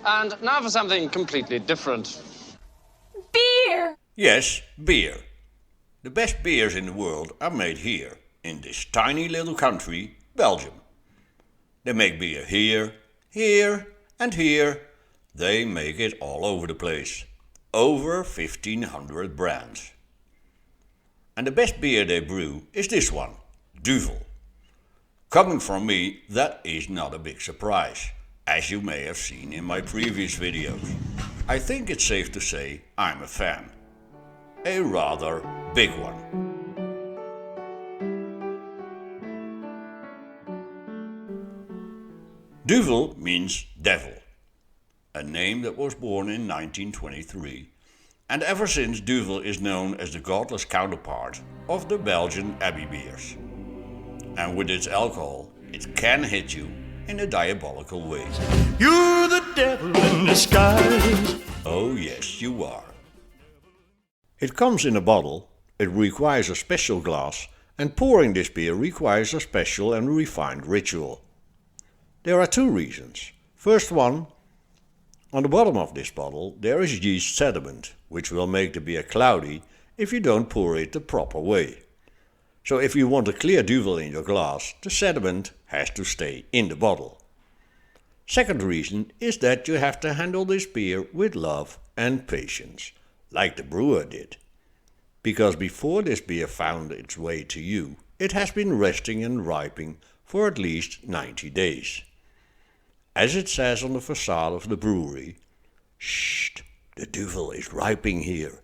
And now for something completely different. Beer! Yes, beer. The best beers in the world are made here, in this tiny little country, Belgium. They make beer here, here and here. They make it all over the place. Over 1,500 brands. And the best beer they brew is this one, Duvel. Coming from me, that is not a big surprise, as you may have seen in my previous videos. I think it's safe to say I'm a fan. A rather big one. Duvel means devil, a name that was born in 1923, and ever since Duvel is known as the godless counterpart of the Belgian Abbey beers. And with its alcohol, it can hit you in a diabolical way. You're the devil in disguise. Oh yes, you are. It comes in a bottle, it requires a special glass, and pouring this beer requires a special and refined ritual. There are two reasons. First one, on the bottom of this bottle there is yeast sediment, which will make the beer cloudy if you don't pour it the proper way. So if you want a clear Duvel in your glass, the sediment has to stay in the bottle. Second reason is that you have to handle this beer with love and patience, like the brewer did. Because before this beer found its way to you, it has been resting and ripening for at least 90 days. As it says on the facade of the brewery, "Shh, the Duvel is ripening here."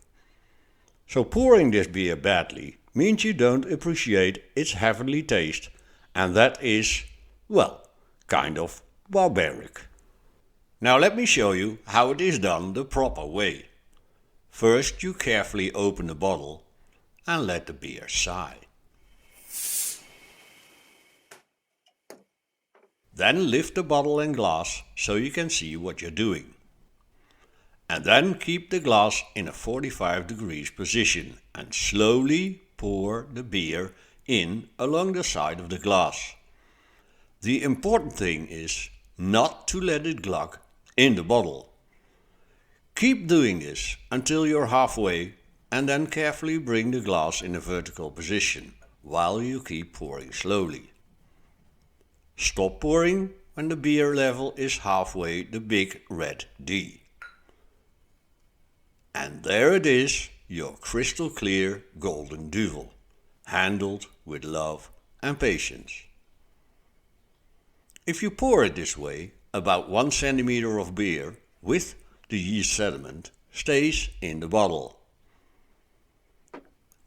So pouring this beer badly means you don't appreciate its heavenly taste, and that is, well, kind of barbaric. Now let me show you how it is done the proper way. First you carefully open the bottle and let the beer sigh. Then lift the bottle and glass so you can see what you're doing. And then keep the glass in a 45 degrees position and slowly pour the beer in along the side of the glass. The important thing is not to let it glug in the bottle. Keep doing this until you're halfway and then carefully bring the glass in a vertical position while you keep pouring slowly. Stop pouring when the beer level is halfway the big red D. And there it is, your crystal clear golden Duvel, handled with love and patience. If you pour it this way, about 1 centimeter of beer with the yeast sediment stays in the bottle,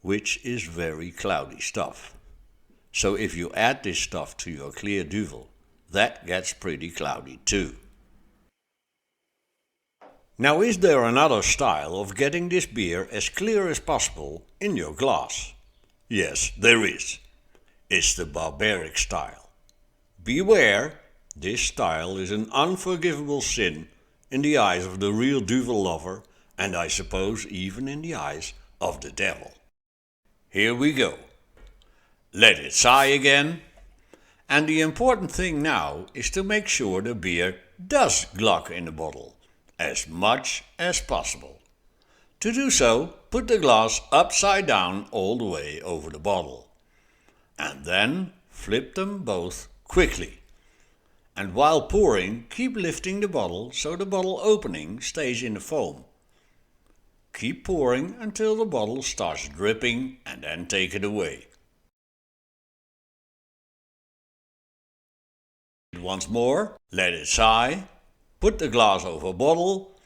which is very cloudy stuff. So if you add this stuff to your clear Duvel, that gets pretty cloudy too. Now is there another style of getting this beer as clear as possible in your glass? Yes, there is. It's the Barbaric Style. Beware, this style is an unforgivable sin in the eyes of the real Duvel lover, and I suppose even in the eyes of the devil. Here we go. Let it sigh again. And the important thing now is to make sure the beer does glug in the bottle, as much as possible. To do so, put the glass upside down all the way over the bottle. And then flip them both quickly. And while pouring, keep lifting the bottle so the bottle opening stays in the foam. Keep pouring until the bottle starts dripping and then take it away. Once more, let it sigh, put the glass over bottle,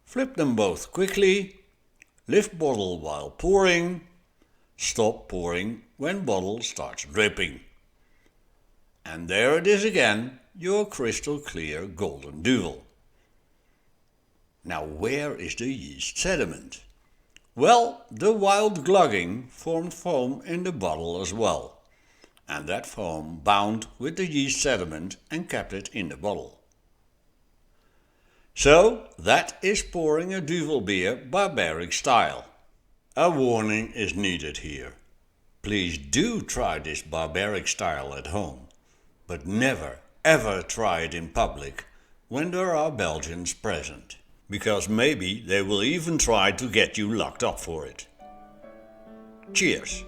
flip them both quickly, lift bottle while pouring, stop pouring when bottle starts dripping. And there it is again, your crystal clear golden Duvel. Now where is the yeast sediment? Well, the wild glugging formed foam in the bottle as well. And that foam bound with the yeast sediment and kept it in the bottle. So that is pouring a Duvel beer Barbaric Style. A warning is needed here. Please do try this Barbaric Style at home, but never ever try it in public when there are Belgians present, because maybe they will even try to get you locked up for it. Cheers!